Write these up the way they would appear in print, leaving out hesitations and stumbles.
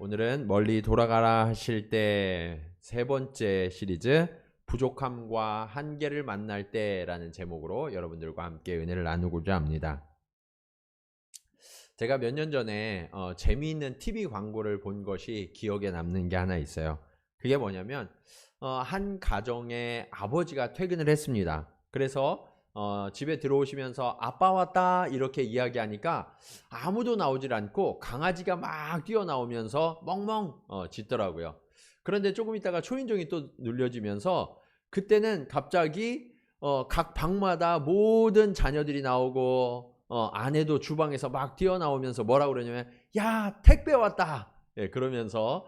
오늘은 멀리 돌아가라 하실 때 세 번째 시리즈 부족함과 한계를 만날 때라는 제목으로 여러분들과 함께 은혜를 나누고자 합니다. 제가 몇 년 전에 재미있는 TV 광고를 본 것이 기억에 남는 게 하나 있어요. 그게 뭐냐면 한 가정의 아버지가 퇴근을 했습니다. 그래서 집에 들어오시면서 아빠 왔다 이렇게 이야기하니까 아무도 나오질 않고 강아지가 막 뛰어나오면서 멍멍 짖더라고요. 그런데 조금 있다가 초인종이 또 눌려지면서 그때는 갑자기 각 방마다 모든 자녀들이 나오고 아내도 주방에서 막 뛰어나오면서 뭐라 그러냐면 야 택배 왔다 그러면서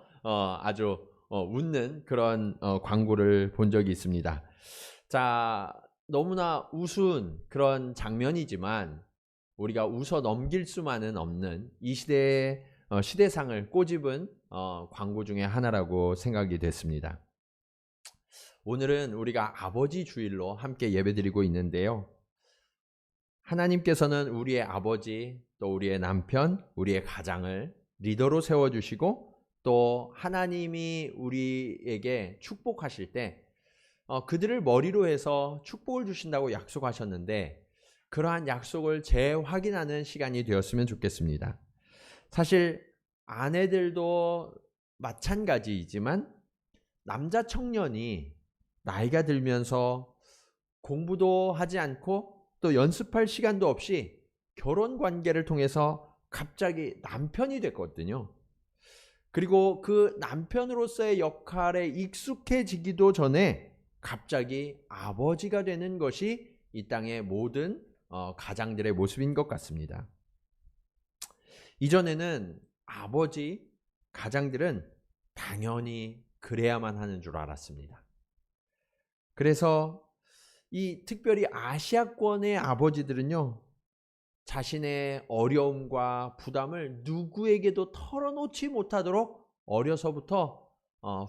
아주 웃는 그런 광고를 본 적이 있습니다. 자, 너무나 우스운 그런 장면이지만 우리가 웃어 넘길 수만은 없는 이 시대의 시대상을 꼬집은 광고 중에 하나라고 생각이 됐습니다. 오늘은 우리가 아버지 주일로 함께 예배드리고 있는데요. 하나님께서는 우리의 아버지, 또 우리의 남편, 우리의 가장을 리더로 세워주시고 또 하나님이 우리에게 축복하실 때 그들을 머리로 해서 축복을 주신다고 약속하셨는데 그러한 약속을 재확인하는 시간이 되었으면 좋겠습니다. 사실 아내들도 마찬가지이지만 남자 청년이 나이가 들면서 공부도 하지 않고 또 연습할 시간도 없이 결혼 관계를 통해서 갑자기 남편이 됐거든요. 그리고 그 남편으로서의 역할에 익숙해지기도 전에 갑자기 아버지가 되는 것이 이 땅의 모든 가장들의 모습인 것 같습니다. 이전에는 아버지, 가장들은 당연히 그래야만 하는 줄 알았습니다. 그래서 이 특별히 아시아권의 아버지들은요, 자신의 어려움과 부담을 누구에게도 털어놓지 못하도록 어려서부터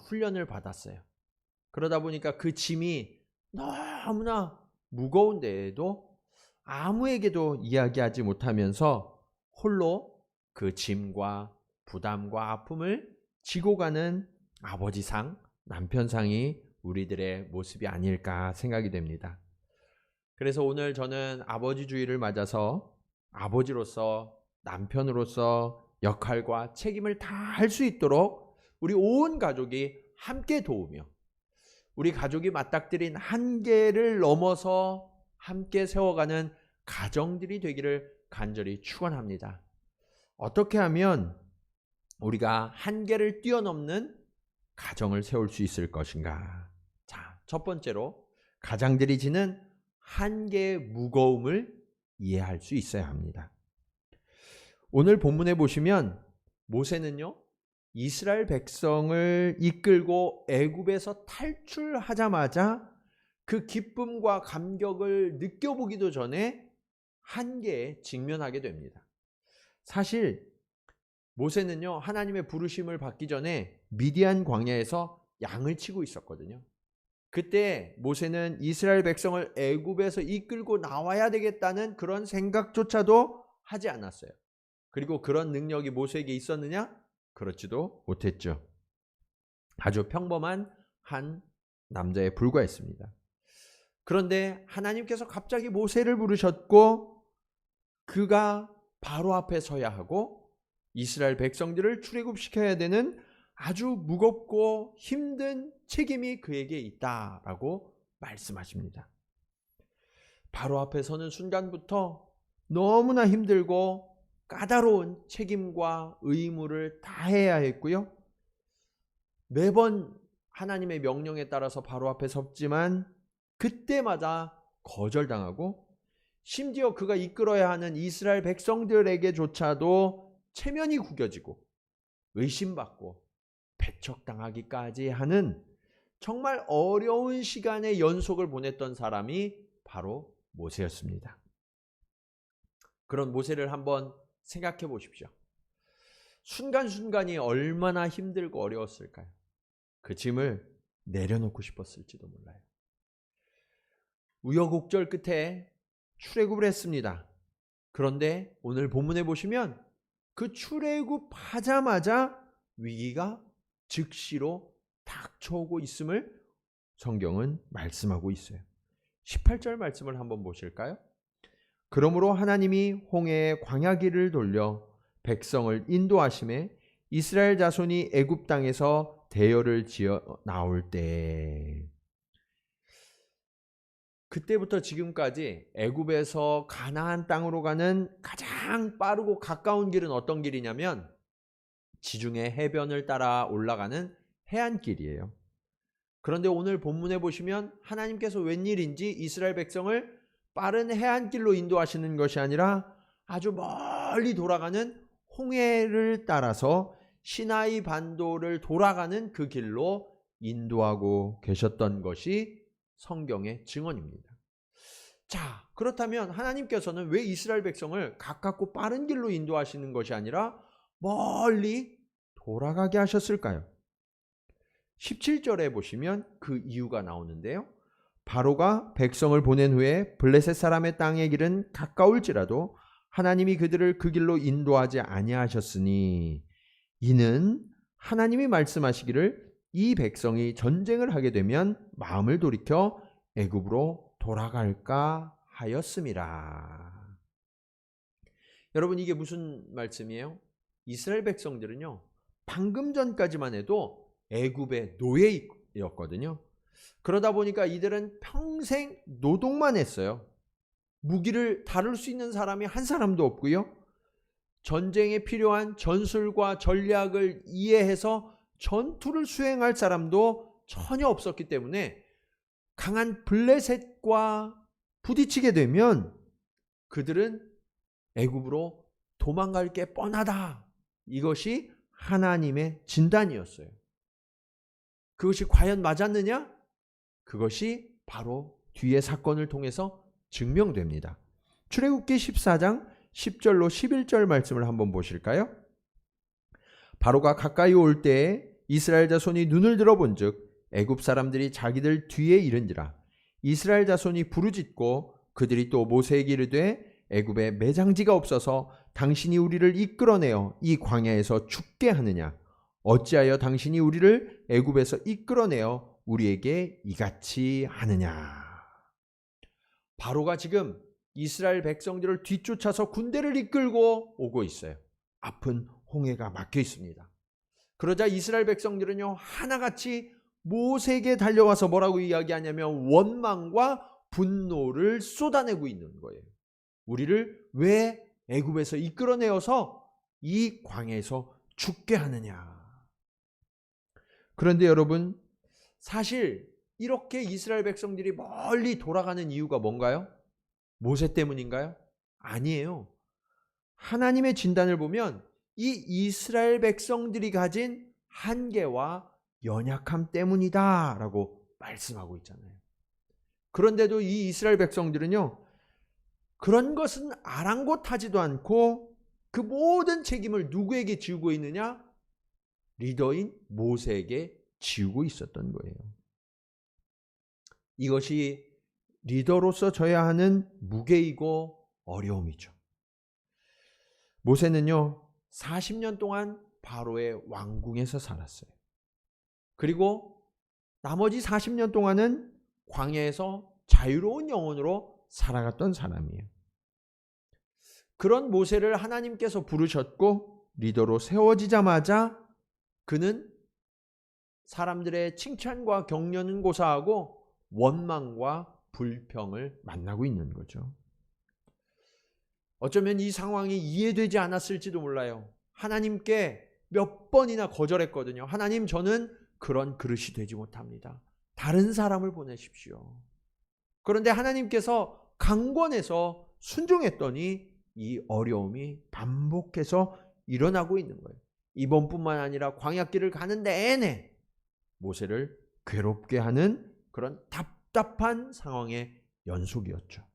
훈련을 받았어요. 그러다 보니까 그 짐이 너무나 무거운데에도 아무에게도 이야기하지 못하면서 홀로 그 짐과 부담과 아픔을 지고 가는 아버지상, 남편상이 우리들의 모습이 아닐까 생각이 됩니다. 그래서 오늘 저는 아버지 주일을 맞아서 아버지로서 남편으로서 역할과 책임을 다 할 수 있도록 우리 온 가족이 함께 도우며 우리 가족이 맞닥뜨린 한계를 넘어서 함께 세워가는 가정들이 되기를 간절히 축원합니다. 어떻게 하면 우리가 한계를 뛰어넘는 가정을 세울 수 있을 것인가? 자, 첫 번째로 가장들이 지는 한계의 무거움을 이해할 수 있어야 합니다. 오늘 본문에 보시면 모세는요, 이스라엘 백성을 이끌고 애굽에서 탈출하자마자 그 기쁨과 감격을 느껴보기도 전에 한계에 직면하게 됩니다. 사실 모세는요, 하나님의 부르심을 받기 전에 미디안 광야에서 양을 치고 있었거든요. 그때 모세는 이스라엘 백성을 애굽에서 이끌고 나와야 되겠다는 그런 생각조차도 하지 않았어요. 그리고 그런 능력이 모세에게 있었느냐? 그렇지도 못했죠. 아주 평범한 한 남자에 불과했습니다. 그런데 하나님께서 갑자기 모세를 부르셨고 그가 바로 앞에 서야 하고 이스라엘 백성들을 출애굽시켜야 되는 아주 무겁고 힘든 책임이 그에게 있다라고 말씀하십니다. 바로 앞에 서는 순간부터 너무나 힘들고 까다로운 책임과 의무를 다해야 했고요. 매번 하나님의 명령에 따라서 바로 앞에 섰지만 그때마다 거절당하고 심지어 그가 이끌어야 하는 이스라엘 백성들에게조차도 체면이 구겨지고 의심받고 배척당하기까지 하는 정말 어려운 시간의 연속을 보냈던 사람이 바로 모세였습니다. 그런 모세를 한번 생각해 보십시오. 순간순간이 얼마나 힘들고 어려웠을까요? 그 짐을 내려놓고 싶었을지도 몰라요. 우여곡절 끝에 출애굽을 했습니다. 그런데 오늘 본문에 보시면 그 출애굽하자마자 위기가 즉시로 닥쳐오고 있음을 성경은 말씀하고 있어요. 18절 말씀을 한번 보실까요? 그러므로 하나님이 홍해의 광야길을 돌려 백성을 인도하심에 이스라엘 자손이 애굽 땅에서 대열을 지어 나올 때, 그때부터 지금까지 애굽에서 가나안 땅으로 가는 가장 빠르고 가까운 길은 어떤 길이냐면 지중해 해변을 따라 올라가는 해안길이에요. 그런데 오늘 본문에 보시면 하나님께서 웬일인지 이스라엘 백성을 빠른 해안길로 인도하시는 것이 아니라 아주 멀리 돌아가는 홍해를 따라서 시나이 반도를 돌아가는 그 길로 인도하고 계셨던 것이 성경의 증언입니다. 자, 그렇다면 하나님께서는 왜 이스라엘 백성을 가깝고 빠른 길로 인도하시는 것이 아니라 멀리 돌아가게 하셨을까요? 17절에 보시면 그 이유가 나오는데요. 바로가 백성을 보낸 후에 블레셋 사람의 땅의 길은 가까울지라도 하나님이 그들을 그 길로 인도하지 아니하셨으니 이는 하나님이 말씀하시기를 이 백성이 전쟁을 하게 되면 마음을 돌이켜 애굽으로 돌아갈까 하였음이라. 여러분, 이게 무슨 말씀이에요? 이스라엘 백성들은요, 방금 전까지만 해도 애굽의 노예였거든요. 그러다 보니까 이들은 평생 노동만 했어요. 무기를 다룰 수 있는 사람이 한 사람도 없고요. 전쟁에 필요한 전술과 전략을 이해해서 전투를 수행할 사람도 전혀 없었기 때문에 강한 블레셋과 부딪히게 되면 그들은 애굽으로 도망갈 게 뻔하다. 이것이 하나님의 진단이었어요. 그것이 과연 맞았느냐? 그것이 바로 뒤의 사건을 통해서 증명됩니다. 출애굽기 14장 10절로 11절 말씀을 한번 보실까요? 바로가 가까이 올 때에 이스라엘 자손이 눈을 들어본즉 애굽 사람들이 자기들 뒤에 이른지라. 이스라엘 자손이 부르짖고 그들이 또 모세에게 이르되 애굽에 매장지가 없어서 당신이 우리를 이끌어내어 이 광야에서 죽게 하느냐? 어찌하여 당신이 우리를 애굽에서 이끌어내어 우리에게 이같이 하느냐? 바로가 지금 이스라엘 백성들을 뒤쫓아서 군대를 이끌고 오고 있어요. 앞은 홍해가 막혀 있습니다. 그러자 이스라엘 백성들은요, 하나같이 모세에게 달려와서 뭐라고 이야기하냐면 원망과 분노를 쏟아내고 있는 거예요. 우리를 왜 애굽에서 이끌어내어서 이 광야에서 죽게 하느냐? 그런데 여러분, 사실 이렇게 이스라엘 백성들이 멀리 돌아가는 이유가 뭔가요? 모세 때문인가요? 아니에요. 하나님의 진단을 보면 이 이스라엘 백성들이 가진 한계와 연약함 때문이다 라고 말씀하고 있잖아요. 그런데도 이 이스라엘 백성들은요, 그런 것은 아랑곳하지도 않고 그 모든 책임을 누구에게 지우고 있느냐? 리더인 모세에게 지우고 있었던 거예요. 이것이 리더로서 져야 하는 무게이고 어려움이죠. 모세는요, 40년 동안 바로의 왕궁에서 살았어요. 그리고 나머지 40년 동안은 광야에서 자유로운 영혼으로 살아갔던 사람이에요. 그런 모세를 하나님께서 부르셨고 리더로 세워지자마자 그는 사람들의 칭찬과 격려는 고사하고 원망과 불평을 만나고 있는 거죠. 어쩌면 이 상황이 이해되지 않았을지도 몰라요. 하나님께 몇 번이나 거절했거든요. 하나님, 저는 그런 그릇이 되지 못합니다. 다른 사람을 보내십시오. 그런데 하나님께서 강권해서 순종했더니 이 어려움이 반복해서 일어나고 있는 거예요. 이번뿐만 아니라 광야길을 가는 내내 모세를 괴롭게 하는 그런 답답한 상황의 연속이었죠.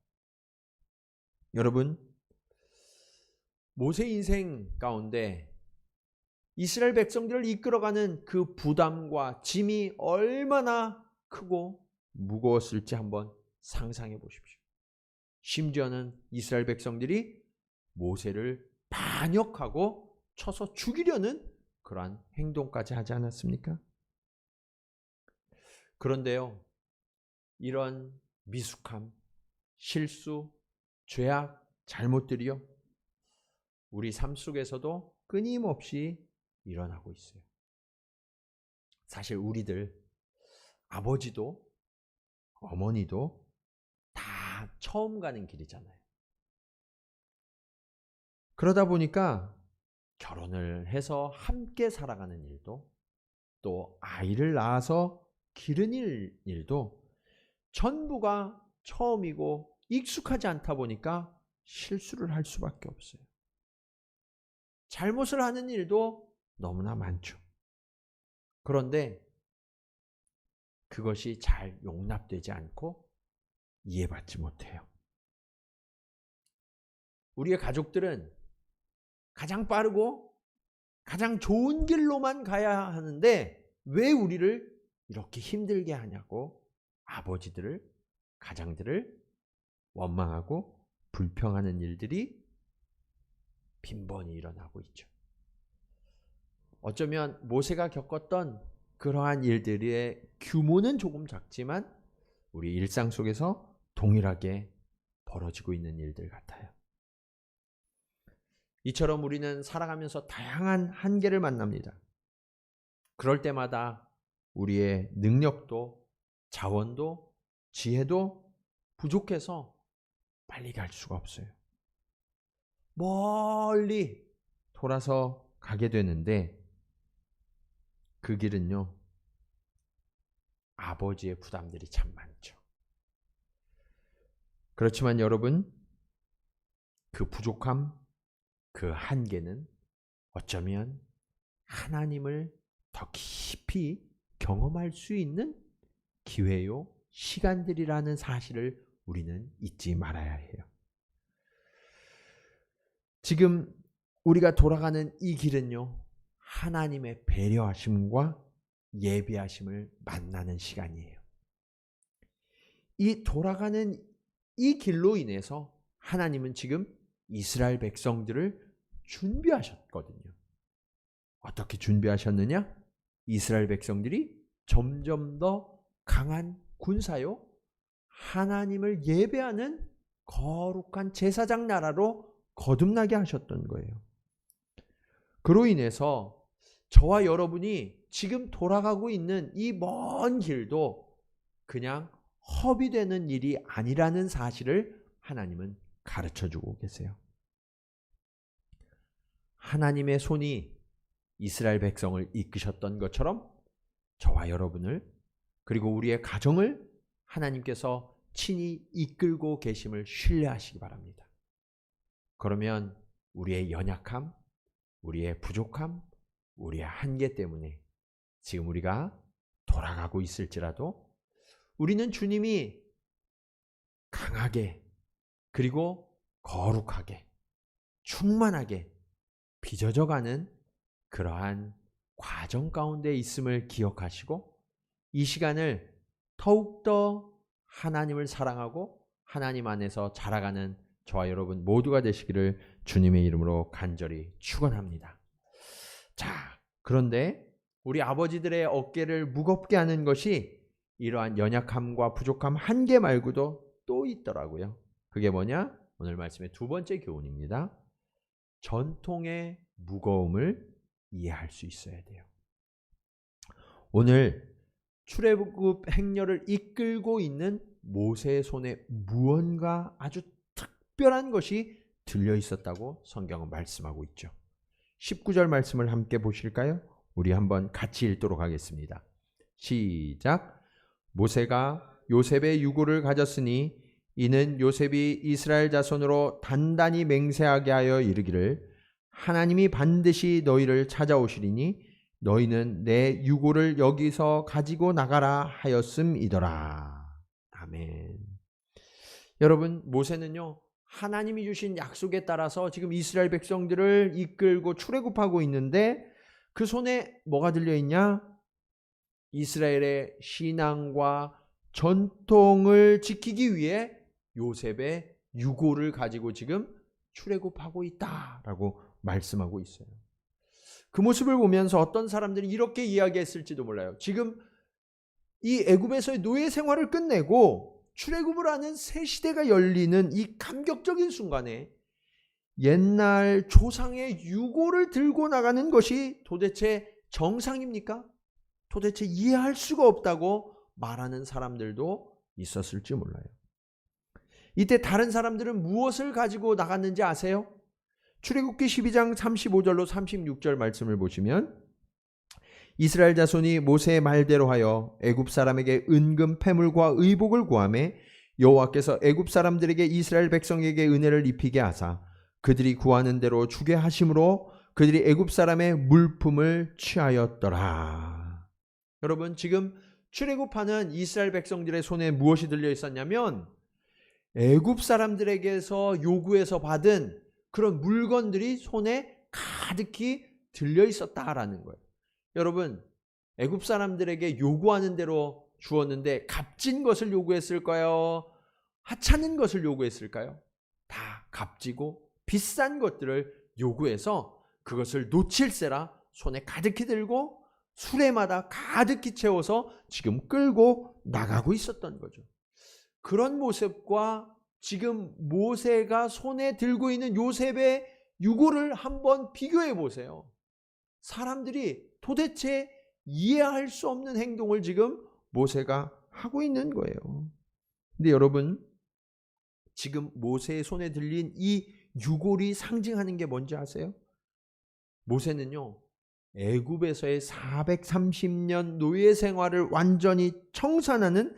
여러분, 모세 인생 가운데 이스라엘 백성들을 이끌어가는 그 부담과 짐이 얼마나 크고 무거웠을지 한번 상상해 보십시오. 심지어는 이스라엘 백성들이 모세를 반역하고 쳐서 죽이려는 그러한 행동까지 하지 않았습니까? 그런데요, 이런 미숙함, 실수, 죄악, 잘못들이요, 우리 삶 속에서도 끊임없이 일어나고 있어요. 사실 우리들 아버지도 어머니도 다 처음 가는 길이잖아요. 그러다 보니까 결혼을 해서 함께 살아가는 일도, 또 아이를 낳아서 기르는 일도 전부가 처음이고 익숙하지 않다 보니까 실수를 할 수밖에 없어요. 잘못을 하는 일도 너무나 많죠. 그런데 그것이 잘 용납되지 않고 이해받지 못해요. 우리의 가족들은 가장 빠르고 가장 좋은 길로만 가야 하는데 왜 우리를 이렇게 힘들게 하냐고 아버지들을, 가장들을 원망하고 불평하는 일들이 빈번히 일어나고 있죠. 어쩌면 모세가 겪었던 그러한 일들의 규모는 조금 작지만 우리 일상 속에서 동일하게 벌어지고 있는 일들 같아요. 이처럼 우리는 살아가면서 다양한 한계를 만납니다. 그럴 때마다 우리의 능력도 자원도 지혜도 부족해서 빨리 갈 수가 없어요. 멀리 돌아서 가게 되는데 그 길은요, 아버지의 부담들이 참 많죠. 그렇지만 여러분, 그 부족함, 그 한계는 어쩌면 하나님을 더 깊이 경험할 수 있는 기회요, 시간들이라는 사실을 우리는 잊지 말아야 해요. 지금 우리가 돌아가는 이 길은요, 하나님의 배려하심과 예비하심을 만나는 시간이에요. 이 돌아가는 이 길로 인해서 하나님은 지금 이스라엘 백성들을 준비하셨거든요. 어떻게 준비하셨느냐? 이스라엘 백성들이 점점 더 강한 군사요, 하나님을 예배하는 거룩한 제사장 나라로 거듭나게 하셨던 거예요. 그로 인해서 저와 여러분이 지금 돌아가고 있는 이 먼 길도 그냥 허비되는 일이 아니라는 사실을 하나님은 가르쳐주고 계세요. 하나님의 손이 이스라엘 백성을 이끄셨던 것처럼 저와 여러분을, 그리고 우리의 가정을 하나님께서 친히 이끌고 계심을 신뢰하시기 바랍니다. 그러면 우리의 연약함, 우리의 부족함, 우리의 한계 때문에 지금 우리가 돌아가고 있을지라도 우리는 주님이 강하게, 그리고 거룩하게, 충만하게 빚어져가는 그러한 과정 가운데 있음을 기억하시고 이 시간을 더욱더 하나님을 사랑하고 하나님 안에서 자라가는 저와 여러분 모두가 되시기를 주님의 이름으로 간절히 축원합니다. 자, 그런데 우리 아버지들의 어깨를 무겁게 하는 것이 이러한 연약함과 부족함, 한계 말고도 또 있더라고요. 그게 뭐냐? 오늘 말씀의 두 번째 교훈입니다. 전통의 무거움을 이해할 수 있어야 돼요. 오늘 출애굽 행렬을 이끌고 있는 모세의 손에 무언가 아주 특별한 것이 들려 있었다고 성경은 말씀하고 있죠. 19절 말씀을 함께 보실까요? 우리 한번 같이 읽도록 하겠습니다. 시작. 모세가 요셉의 유고를 가졌으니 이는 요셉이 이스라엘 자손으로 단단히 맹세하게 하여 이르기를 하나님이 반드시 너희를 찾아오시리니 너희는 내 유고를 여기서 가지고 나가라 하였음이더라. 아멘. 여러분, 모세는요, 하나님이 주신 약속에 따라서 지금 이스라엘 백성들을 이끌고 출애굽하고 있는데 그 손에 뭐가 들려있냐? 이스라엘의 신앙과 전통을 지키기 위해 요셉의 유고를 가지고 지금 출애굽하고 있다라고 말씀하고 있어요. 그 모습을 보면서 어떤 사람들이 이렇게 이야기했을지도 몰라요. 지금 이 애굽에서의 노예 생활을 끝내고 출애굽을 하는 새 시대가 열리는 이 감격적인 순간에 옛날 조상의 유고를 들고 나가는 것이 도대체 정상입니까? 도대체 이해할 수가 없다고 말하는 사람들도 있었을지 몰라요. 이때 다른 사람들은 무엇을 가지고 나갔는지 아세요? 출애굽기 12장 35절로 36절 말씀을 보시면 이스라엘 자손이 모세의 말대로 하여 애굽 사람에게 은금 패물과 의복을 구하매 여호와께서 애굽 사람들에게 이스라엘 백성에게 은혜를 입히게 하사 그들이 구하는 대로 주게 하심으로 그들이 애굽 사람의 물품을 취하였더라. 여러분, 지금 출애굽하는 이스라엘 백성들의 손에 무엇이 들려 있었냐면 애굽 사람들에게서 요구해서 받은 그런 물건들이 손에 가득히 들려 있었다라는 거예요. 여러분, 애굽 사람들에게 요구하는 대로 주었는데 값진 것을 요구했을까요? 하찮은 것을 요구했을까요? 다 값지고 비싼 것들을 요구해서 그것을 놓칠세라 손에 가득히 들고 수레마다 가득히 채워서 지금 끌고 나가고 있었던 거죠. 그런 모습과 지금 모세가 손에 들고 있는 요셉의 유고를 한번 비교해 보세요. 사람들이 도대체 이해할 수 없는 행동을 지금 모세가 하고 있는 거예요. 근데 여러분, 지금 모세의 손에 들린 이 유골이 상징하는 게 뭔지 아세요? 모세는요, 애굽에서의 430년 노예 생활을 완전히 청산하는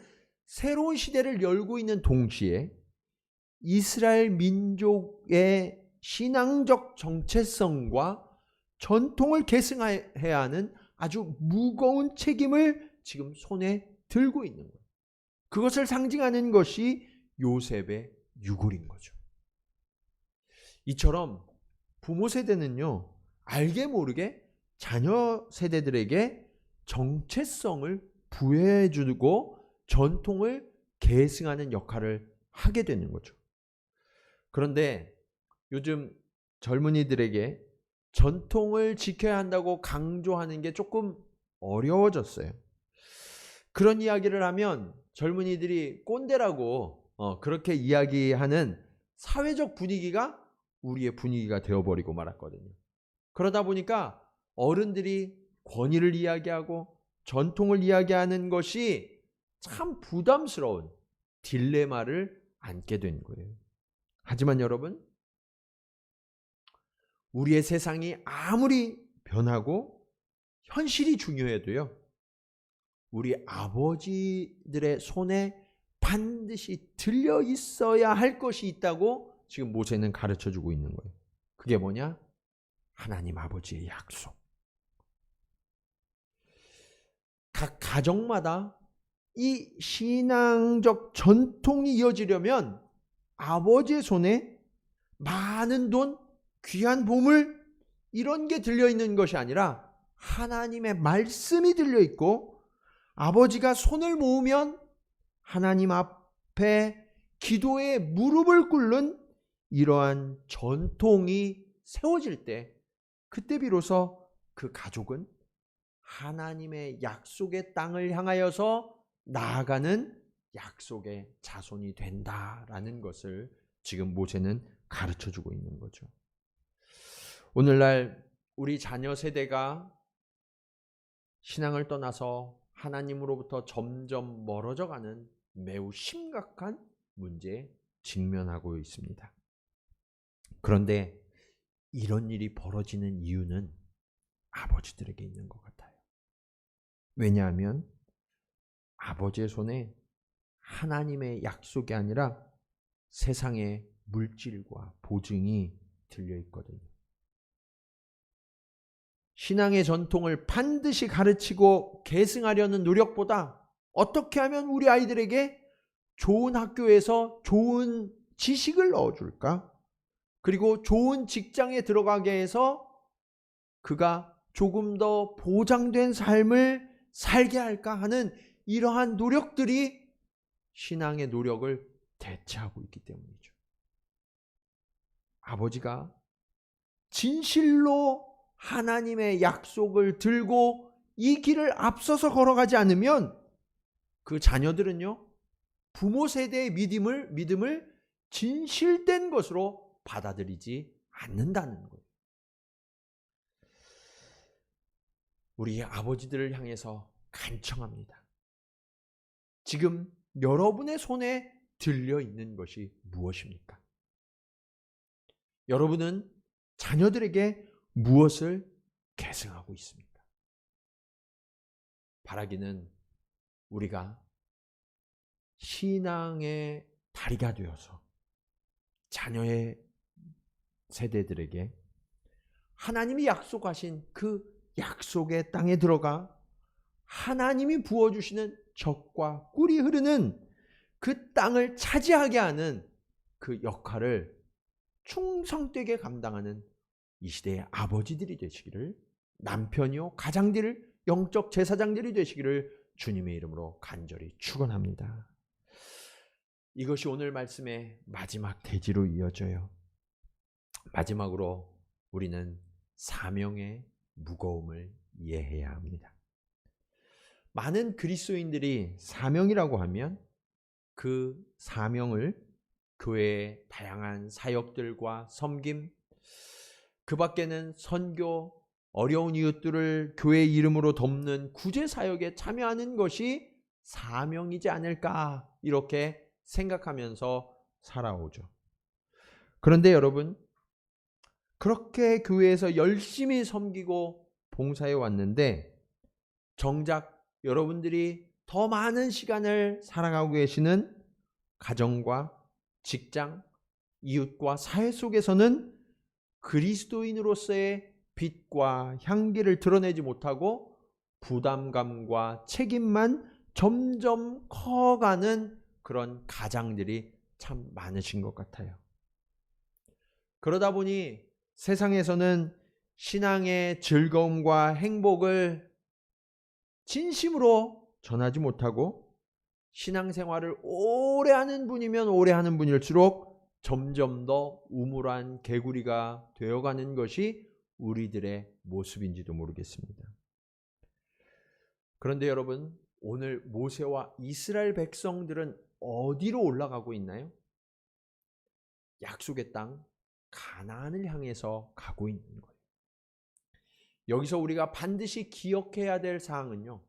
새로운 시대를 열고 있는 동시에 이스라엘 민족의 신앙적 정체성과 전통을 계승해야 하는 아주 무거운 책임을 지금 손에 들고 있는 거예요. 그것을 상징하는 것이 요셉의 유골인 거죠. 이처럼 부모 세대는요, 알게 모르게 자녀 세대들에게 정체성을 부여해주고 전통을 계승하는 역할을 하게 되는 거죠. 그런데 요즘 젊은이들에게 전통을 지켜야 한다고 강조하는 게 조금 어려워졌어요. 그런 이야기를 하면 젊은이들이 꼰대라고 그렇게 이야기하는 사회적 분위기가 우리의 분위기가 되어버리고 말았거든요. 그러다 보니까 어른들이 권위를 이야기하고 전통을 이야기하는 것이 참 부담스러운 딜레마를 안게 된 거예요. 하지만 여러분, 우리의 세상이 아무리 변하고 현실이 중요해도요, 우리 아버지들의 손에 반드시 들려 있어야 할 것이 있다고 지금 모세는 가르쳐 주고 있는 거예요. 그게 뭐냐? 하나님 아버지의 약속. 각 가정마다 이 신앙적 전통이 이어지려면 아버지의 손에 많은 돈, 귀한 보물 이런 게 들려있는 것이 아니라 하나님의 말씀이 들려있고 아버지가 손을 모으면 하나님 앞에 기도에 무릎을 꿇는 이러한 전통이 세워질 때 그때 비로소 그 가족은 하나님의 약속의 땅을 향하여서 나아가는 약속의 자손이 된다라는 것을 지금 모세는 가르쳐주고 있는 거죠. 오늘날 우리 자녀 세대가 신앙을 떠나서 하나님으로부터 점점 멀어져가는 매우 심각한 문제에 직면하고 있습니다. 그런데 이런 일이 벌어지는 이유는 아버지들에게 있는 것 같아요. 왜냐하면 아버지의 손에 하나님의 약속이 아니라 세상의 물질과 보증이 들려 있거든요. 신앙의 전통을 반드시 가르치고 계승하려는 노력보다 어떻게 하면 우리 아이들에게 좋은 학교에서 좋은 지식을 넣어줄까? 그리고 좋은 직장에 들어가게 해서 그가 조금 더 보장된 삶을 살게 할까 하는 이러한 노력들이 신앙의 노력을 대체하고 있기 때문이죠. 아버지가 진실로 하나님의 약속을 들고 이 길을 앞서서 걸어가지 않으면 그 자녀들은요, 부모 세대의 믿음을 진실된 것으로 받아들이지 않는다는 거예요. 우리 아버지들을 향해서 간청합니다. 지금 여러분의 손에 들려 있는 것이 무엇입니까? 여러분은 자녀들에게 무엇을 계승하고 있습니까? 바라기는 우리가 신앙의 다리가 되어서 자녀의 세대들에게 하나님이 약속하신 그 약속의 땅에 들어가 하나님이 부어주시는 젖과 꿀이 흐르는 그 땅을 차지하게 하는 그 역할을 충성되게 감당하는 이 시대의 아버지들이 되시기를, 남편이요 가장들, 영적 제사장들이 되시기를 주님의 이름으로 간절히 축원합니다. 이것이 오늘 말씀의 마지막 대지로 이어져요. 마지막으로 우리는 사명의 무거움을 이해해야 합니다. 많은 그리스도인들이 사명이라고 하면 그 사명을 교회의 다양한 사역들과 섬김, 그 밖에는 선교, 어려운 이웃들을 교회 이름으로 돕는 구제 사역에 참여하는 것이 사명이지 않을까 이렇게 생각하면서 살아오죠. 그런데 여러분, 그렇게 교회에서 열심히 섬기고 봉사해 왔는데 정작 여러분들이 더 많은 시간을 살아가고 계시는 가정과 직장, 이웃과 사회 속에서는 그리스도인으로서의 빛과 향기를 드러내지 못하고 부담감과 책임만 점점 커가는 그런 가장들이 참 많으신 것 같아요. 그러다 보니 세상에서는 신앙의 즐거움과 행복을 진심으로 전하지 못하고 신앙생활을 오래 하는 분이면 오래 하는 분일수록 점점 더 우물한 개구리가 되어가는 것이 우리들의 모습인지도 모르겠습니다. 그런데 여러분, 오늘 모세와 이스라엘 백성들은 어디로 올라가고 있나요? 약속의 땅 가나안을 향해서 가고 있는 거예요. 여기서 우리가 반드시 기억해야 될 사항은요,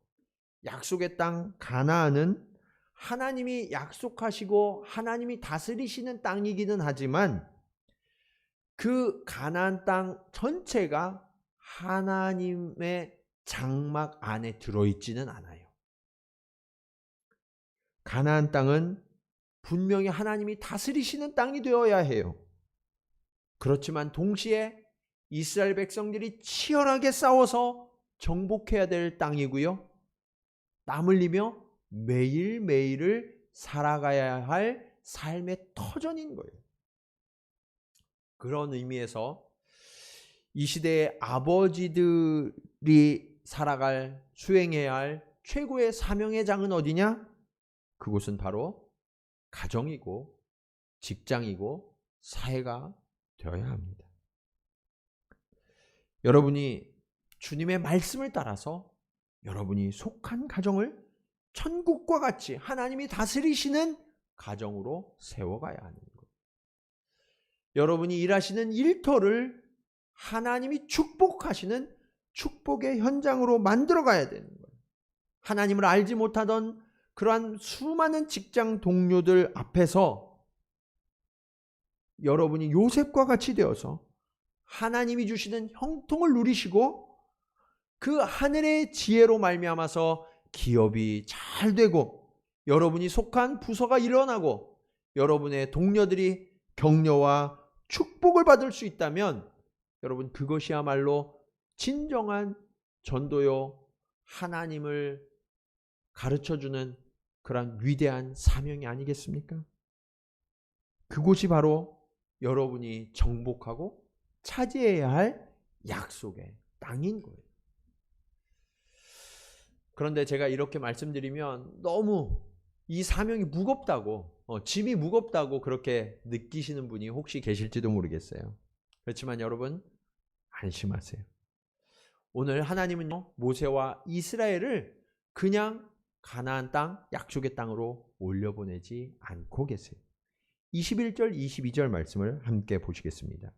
약속의 땅 가나안은 하나님이 약속하시고 하나님이 다스리시는 땅이기는 하지만 그 가나안 땅 전체가 하나님의 장막 안에 들어있지는 않아요. 가나안 땅은 분명히 하나님이 다스리시는 땅이 되어야 해요. 그렇지만 동시에 이스라엘 백성들이 치열하게 싸워서 정복해야 될 땅이고요, 땀 흘리며 매일매일을 살아가야 할 삶의 터전인 거예요. 그런 의미에서 이 시대의 아버지들이 살아갈, 수행해야 할 최고의 사명의 장은 어디냐? 그곳은 바로 가정이고 직장이고 사회가 되어야 합니다. 여러분이 주님의 말씀을 따라서 여러분이 속한 가정을 천국과 같이 하나님이 다스리시는 가정으로 세워가야 하는 거예요. 여러분이 일하시는 일터를 하나님이 축복하시는 축복의 현장으로 만들어가야 되는 거예요. 하나님을 알지 못하던 그러한 수많은 직장 동료들 앞에서 여러분이 요셉과 같이 되어서 하나님이 주시는 형통을 누리시고 그 하늘의 지혜로 말미암아서 기업이 잘 되고 여러분이 속한 부서가 일어나고 여러분의 동료들이 격려와 축복을 받을 수 있다면 여러분, 그것이야말로 진정한 전도요, 하나님을 가르쳐주는 그런 위대한 사명이 아니겠습니까? 그곳이 바로 여러분이 정복하고 차지해야 할 약속의 땅인 거예요. 그런데 제가 이렇게 말씀드리면 너무 이 사명이 무겁다고, 짐이 무겁다고 그렇게 느끼시는 분이 혹시 계실지도 모르겠어요. 그렇지만 여러분, 안심하세요. 오늘 하나님은요, 모세와 이스라엘을 그냥 가나안 땅, 약속의 땅으로 올려보내지 않고 계세요. 21절, 22절 말씀을 함께 보시겠습니다.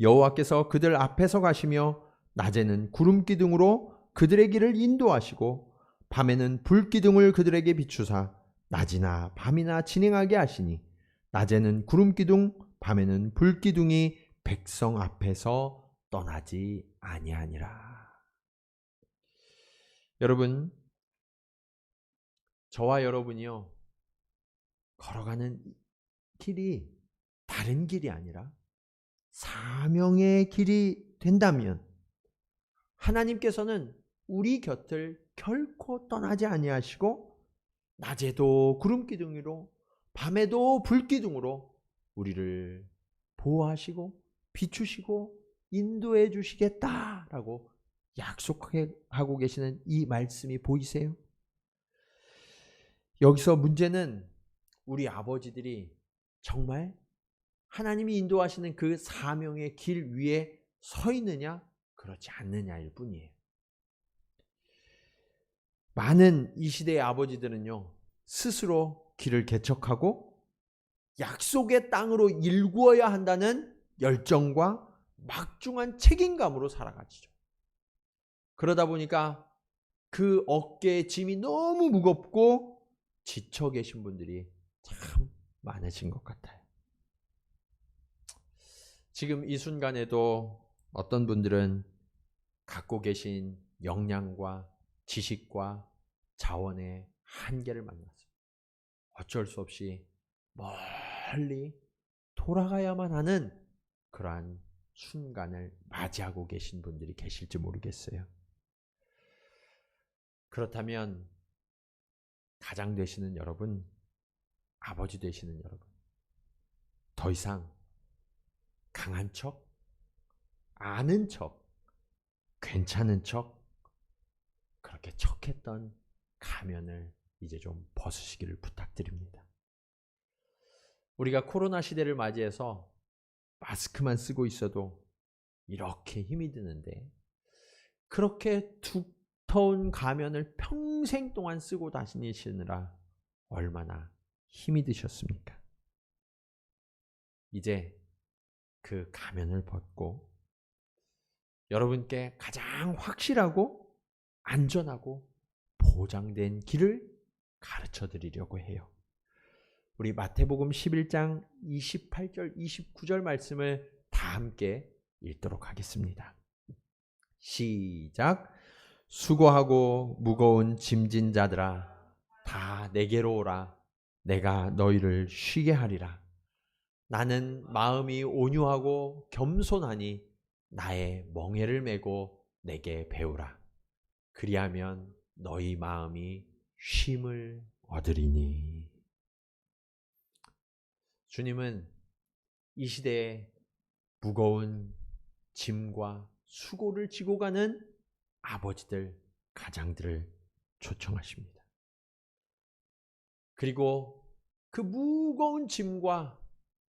여호와께서 그들 앞에서 가시며 낮에는 구름 기둥으로 그들의 길을 인도하시고 밤에는 불 기둥을 그들에게 비추사 낮이나 밤이나 진행하게 하시니 낮에는 구름 기둥, 밤에는 불 기둥이 백성 앞에서 떠나지 아니하니라. 여러분, 저와 여러분이요, 걸어가는 길이 다른 길이 아니라 사명의 길이 된다면 하나님께서는 우리 곁을 결코 떠나지 아니하시고 낮에도 구름 기둥으로 밤에도 불 기둥으로 우리를 보호하시고 비추시고 인도해 주시겠다라고 약속하고 계시는 이 말씀이 보이세요? 여기서 문제는 우리 아버지들이 정말 하나님이 인도하시는 그 사명의 길 위에 서 있느냐 그렇지 않느냐일 뿐이에요. 많은 이 시대의 아버지들은요, 스스로 길을 개척하고 약속의 땅으로 일구어야 한다는 열정과 막중한 책임감으로 살아가지죠. 그러다 보니까 그 어깨의 짐이 너무 무겁고 지쳐 계신 분들이 참 많으신 것 같아요. 지금 이 순간에도 어떤 분들은 갖고 계신 역량과 지식과 자원의 한계를 만났어요. 어쩔 수 없이 멀리 돌아가야만 하는 그러한 순간을 맞이하고 계신 분들이 계실지 모르겠어요. 그렇다면 가장 되시는 여러분, 아버지 되시는 여러분, 더 이상 강한 척, 아는 척, 괜찮은 척, 그렇게 척했던 가면을 이제 좀 벗으시기를 부탁드립니다. 우리가 코로나 시대를 맞이해서 마스크만 쓰고 있어도 이렇게 힘이 드는데 그렇게 두터운 가면을 평생 동안 쓰고 다니시느라 얼마나 힘이 드셨습니까? 이제 그 가면을 벗고 여러분께 가장 확실하고 안전하고 보장된 길을 가르쳐 드리려고 해요. 우리 마태복음 11장 28절 29절 말씀을 다 함께 읽도록 하겠습니다. 시작. 수고하고 무거운 짐진 자들아 다 내게로 오라. 내가 너희를 쉬게 하리라. 나는 마음이 온유하고 겸손하니 나의 멍에를 메고 내게 배우라. 그리하면 너희 마음이 쉼을 얻으리니. 주님은 이 시대에 무거운 짐과 수고를 지고 가는 아버지들, 가장들을 초청하십니다. 그리고 그 무거운 짐과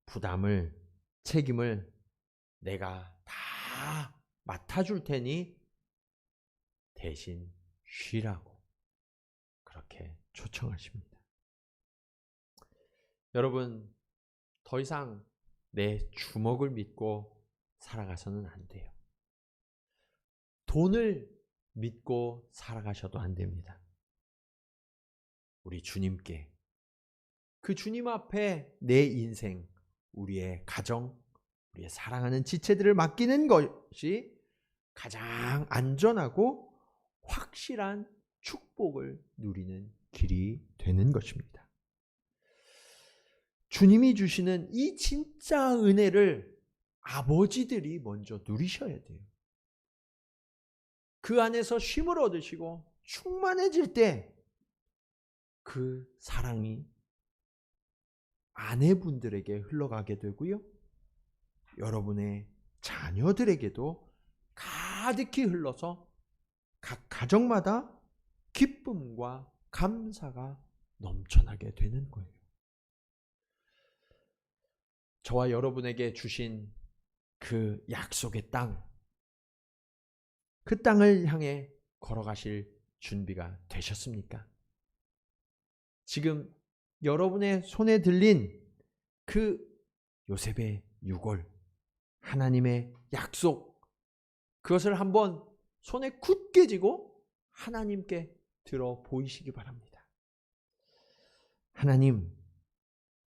부담을, 책임을 내가 다 맡아줄 테니 대신 쉬라고 그렇게 초청하십니다. 여러분, 더 이상 내 주먹을 믿고 살아가서는 안 돼요. 돈을 믿고 살아가셔도 안 됩니다. 우리 주님께, 그 주님 앞에 내 인생, 우리의 가정, 우리의 사랑하는 지체들을 맡기는 것이 가장 안전하고 확실한 축복을 누리는 길이 되는 것입니다. 주님이 주시는 이 진짜 은혜를 아버지들이 먼저 누리셔야 돼요. 그 안에서 쉼을 얻으시고 충만해질 때 그 사랑이 아내분들에게 흘러가게 되고요. 여러분의 자녀들에게도 가득히 흘러서 각 가정마다 기쁨과 감사가 넘쳐나게 되는 거예요. 저와 여러분에게 주신 그 약속의 땅, 그 땅을 향해 걸어가실 준비가 되셨습니까? 지금 여러분의 손에 들린 그 요셉의 유골, 하나님의 약속, 그것을 한번 손에 굳게 쥐고 하나님께 들어 보이시기 바랍니다. 하나님,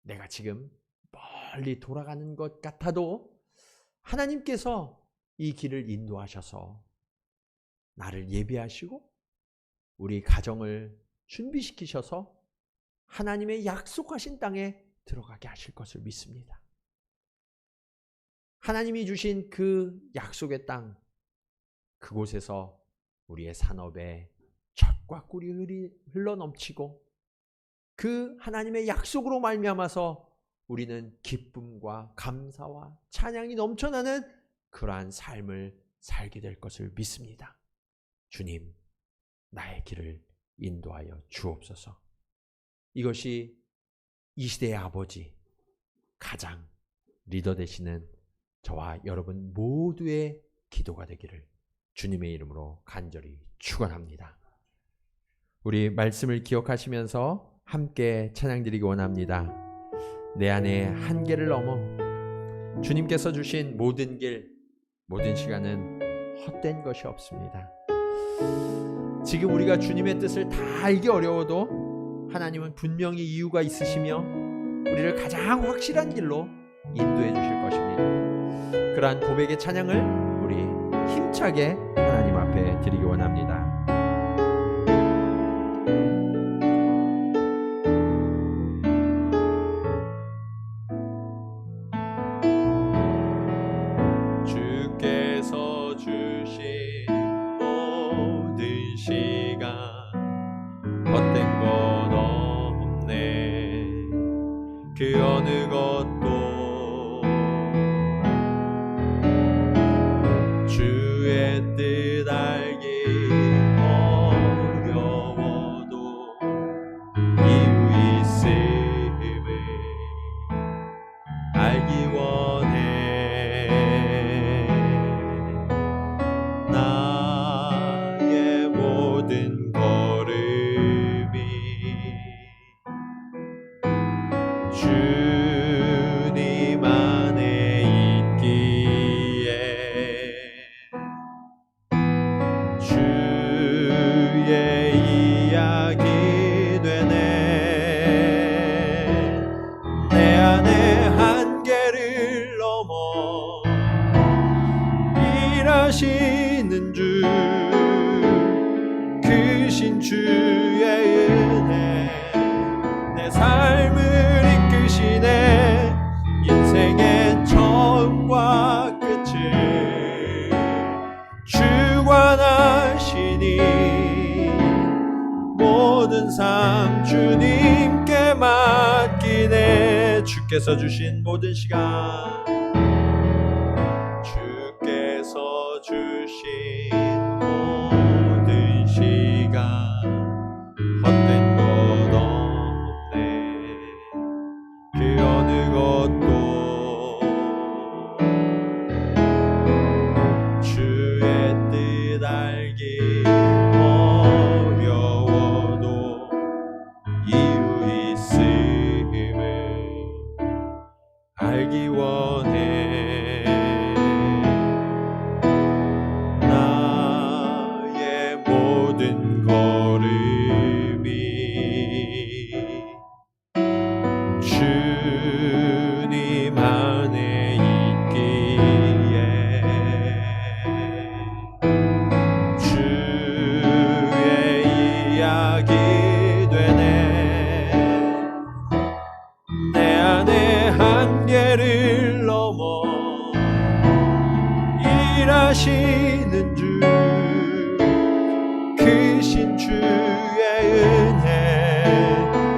내가 지금 멀리 돌아가는 것 같아도 하나님께서 이 길을 인도하셔서 나를 예비하시고 우리 가정을 준비시키셔서 하나님의 약속하신 땅에 들어가게 하실 것을 믿습니다. 하나님이 주신 그 약속의 땅, 그곳에서 우리의 산업에 젖과 꿀이 흘러넘치고 그 하나님의 약속으로 말미암아서 우리는 기쁨과 감사와 찬양이 넘쳐나는 그러한 삶을 살게 될 것을 믿습니다. 주님, 나의 길을 인도하여 주옵소서. 이것이 이 시대의 아버지, 가장 리더 되시는 저와 여러분 모두의 기도가 되기를 주님의 이름으로 간절히 축원합니다. 우리 말씀을 기억하시면서 함께 찬양드리기 원합니다. 내 안에 한계를 넘어 주님께서 주신 모든 길, 모든 시간은 헛된 것이 없습니다. 지금 우리가 주님의 뜻을 다 알기 어려워도 하나님은 분명히 이유가 있으시며 우리를 가장 확실한 길로 인도해 주실 것입니다. 그러한 고백의 찬양을 우리 힘차게 하나님 앞에 드리기 원합니다. 주께서 주신 모든 시간 헛된 것 없네. 그 어느 것도 주의 뜻 알기 어려워도 이유 있음을 알기 원해. 나의 모든 걸음이 주님 안에 있기에 주의 이야기 되네. 내 안에 한계를 넘어 일하시는 주, 크신 주의 은혜 내 삶을 이끄시네. 인생의 처음과 끝을 주관하시니 모든 삶 주님께 맡기네. 주께서 주신 모든 시간, 주께서 주신 모든 시간 헛된 것 없네. 그 어느 것도 주의 뜻 알기 어려워도 이유 있음을 알기 원해. 나의 모든 걸음이 주님 안에 있기에 주의 이야기 되네. 내 안에 한계를 넘어 일하시는 주, 크신 주의 은혜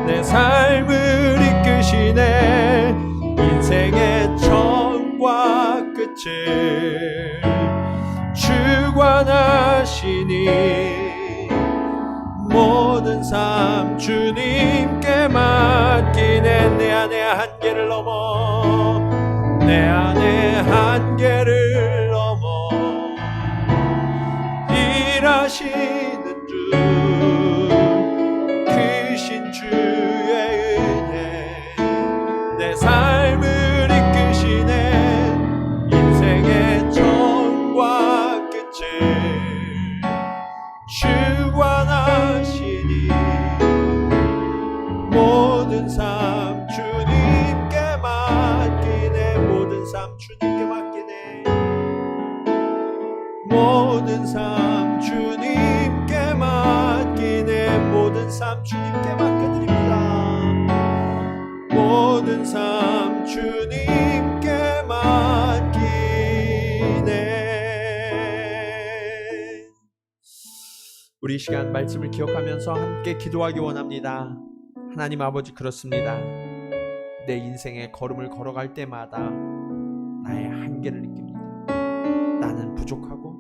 내 삶을 이끄시네. 인생의 처음과 끝을 주관하시니 모든 삶 주님께 맡기네. 내 안에 한계를 넘어, 내 안에 한계를 넘어 넘치는 주 크신 주의 은혜 내 삶을 이끄시네 인생의 처음과 끝을 주관하시니 모든 삶 주님께 맡기네 모든 삶 주님께 맡기네 모든 삶 주님께 맡기네 모든 삶 주님께 맡겨드립니다 모든 삶 주님께 맡기네. 우리 이 시간 말씀을 기억하면서 함께 기도하기 원합니다. 하나님 아버지, 그렇습니다. 내 인생의 걸음을 걸어갈 때마다 나의 한계를 느낍니다. 나는 부족하고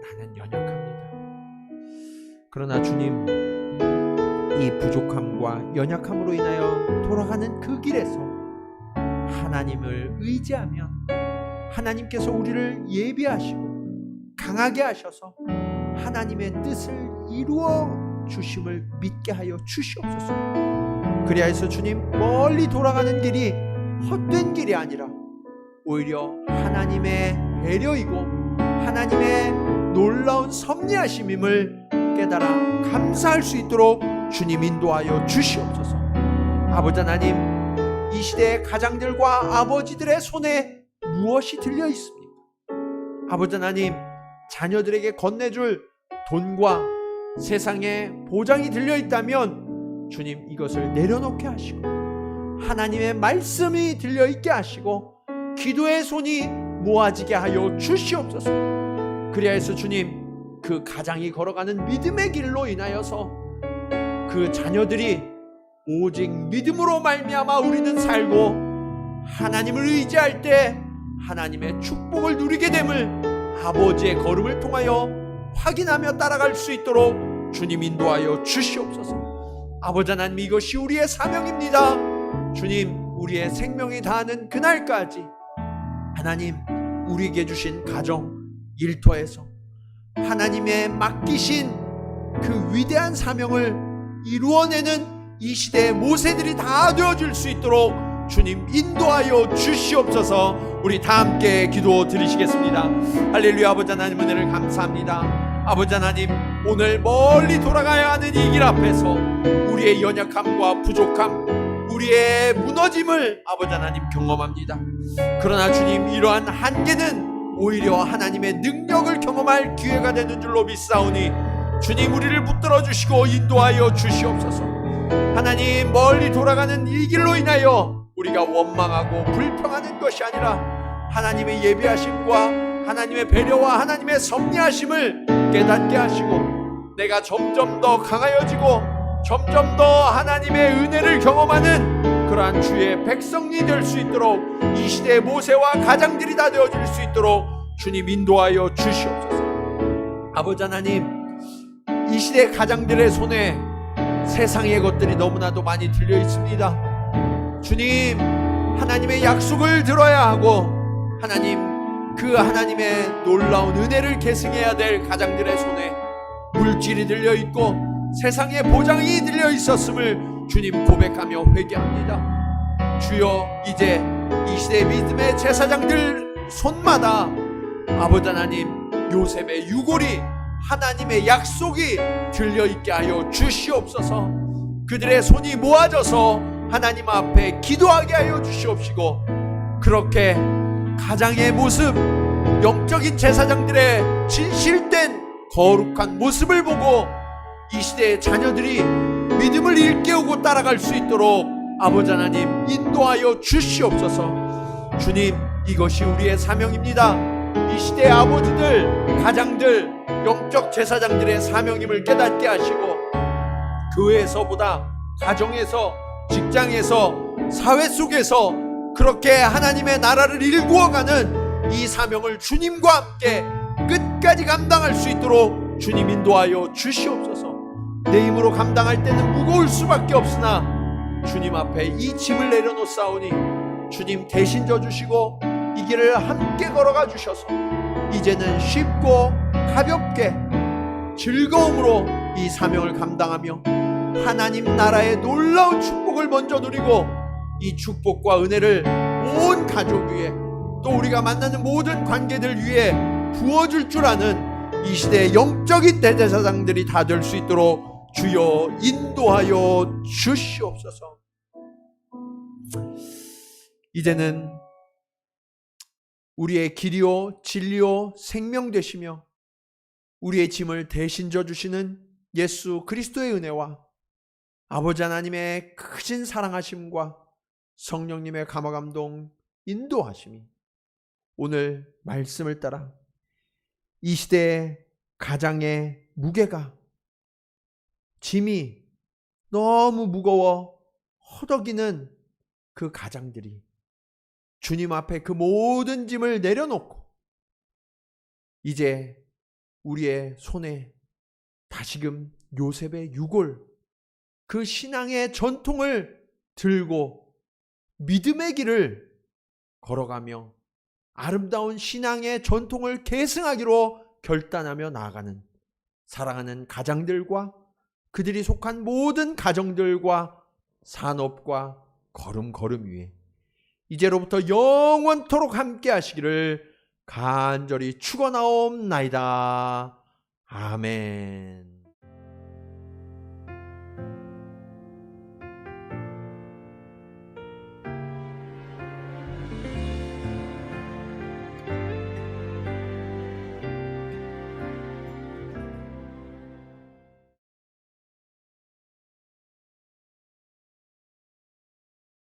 나는 연약합니다. 그러나 주님, 이 부족함과 연약함으로 인하여 돌아가는 그 길에서 하나님을 의지하면 하나님께서 우리를 예비하시고 강하게 하셔서 하나님의 뜻을 이루어 주심을 믿게 하여 주시옵소서. 그리하여서 주님, 멀리 돌아가는 길이 헛된 길이 아니라 오히려 하나님의 배려이고 하나님의 놀라운 섭리하심임을 깨달아 감사할 수 있도록 주님 인도하여 주시옵소서. 아버지 하나님, 이 시대의 가장들과 아버지들의 손에 무엇이 들려 있습니까? 아버지 하나님, 자녀들에게 건네줄 돈과 세상의 보장이 들려 있다면 주님, 이것을 내려놓게 하시고 하나님의 말씀이 들려 있게 하시고 기도의 손이 모아지게 하여 주시옵소서. 그리하여서 주님, 그 가장이 걸어가는 믿음의 길로 인하여서 그 자녀들이 오직 믿음으로 말미암아 우리는 살고 하나님을 의지할 때 하나님의 축복을 누리게 됨을 아버지의 걸음을 통하여 확인하며 따라갈 수 있도록 주님 인도하여 주시옵소서. 아버지 하나님, 이것이 우리의 사명입니다. 주님, 우리의 생명이 다하는 그날까지 하나님, 우리에게 주신 가정, 일터에서 하나님의 맡기신 그 위대한 사명을 이루어내는 이 시대의 모세들이 다 되어줄 수 있도록 주님 인도하여 주시옵소서. 우리 다 함께 기도 드리시겠습니다. 할렐루야. 아버지 하나님, 은혜를 감사합니다. 아버지 하나님, 오늘 멀리 돌아가야 하는 이 길 앞에서 우리의 연약함과 부족함, 우리의 무너짐을 아버지 하나님 경험합니다. 그러나 주님, 이러한 한계는 오히려 하나님의 능력을 경험할 기회가 되는 줄로 믿사오니 주님, 우리를 붙들어 주시고 인도하여 주시옵소서. 하나님, 멀리 돌아가는 이 길로 인하여 우리가 원망하고 불평하는 것이 아니라 하나님의 예비하심과 하나님의 배려와 하나님의 섭리하심을 깨닫게 하시고 내가 점점 더 강하여지고 점점 더 하나님의 은혜를 경험하는 그러한 주의 백성이 될 수 있도록 이 시대의 모세와 가장들이 다 되어질 수 있도록 주님 인도하여 주시옵소서. 아버지 하나님, 이 시대의 가장들의 손에 세상의 것들이 너무나도 많이 들려 있습니다. 주님, 하나님의 약속을 들어야 하고 하나님, 그 하나님의 놀라운 은혜를 계승해야 될 가장들의 손에 물질이 들려 있고 세상의 보장이 들려 있었음을 주님 고백하며 회개합니다. 주여, 이제 이 시대의 믿음의 제사장들 손마다 아버지 하나님, 요셉의 유골이 하나님의 약속이 들려있게 하여 주시옵소서. 그들의 손이 모아져서 하나님 앞에 기도하게 하여 주시옵시고 그렇게 가장의 모습, 영적인 제사장들의 진실된 거룩한 모습을 보고 이 시대의 자녀들이 믿음을 일깨우고 따라갈 수 있도록 아버지 하나님 인도하여 주시옵소서. 주님, 이것이 우리의 사명입니다. 이 시대의 아버지들, 가장들, 영적 제사장들의 사명임을 깨닫게 하시고 교회에서보다 가정에서, 직장에서, 사회 속에서 그렇게 하나님의 나라를 일구어가는 이 사명을 주님과 함께 끝까지 감당할 수 있도록 주님 인도하여 주시옵소서. 내 힘으로 감당할 때는 무거울 수밖에 없으나 주님 앞에 이 짐을 내려놓사오니 주님 대신 져주시고 이 길을 함께 걸어가 주셔서 이제는 쉽고 가볍게 즐거움으로 이 사명을 감당하며 하나님 나라의 놀라운 축복을 먼저 누리고 이 축복과 은혜를 온 가족 위에 또 우리가 만나는 모든 관계들 위에 부어줄 줄 아는 이 시대의 영적인 대제사장들이 다 될 수 있도록 주여 인도하여 주시옵소서. 이제는 우리의 길이요 진리요 생명 되시며 우리의 짐을 대신 져주시는 예수 그리스도의 은혜와 아버지 하나님의 크신 사랑하심과 성령님의 감화감동 인도하심이 오늘 말씀을 따라 이 시대의 가장의 무게가 짐이 너무 무거워 허덕이는 그 가장들이 주님 앞에 그 모든 짐을 내려놓고 이제 우리의 손에 다시금 요셉의 유골 그 신앙의 전통을 들고 믿음의 길을 걸어가며 아름다운 신앙의 전통을 계승하기로 결단하며 나아가는 사랑하는 가장들과 그들이 속한 모든 가정들과 산업과 걸음걸음 위에 이제로부터 영원토록 함께 하시기를 간절히 축원하옵나이다. 아멘.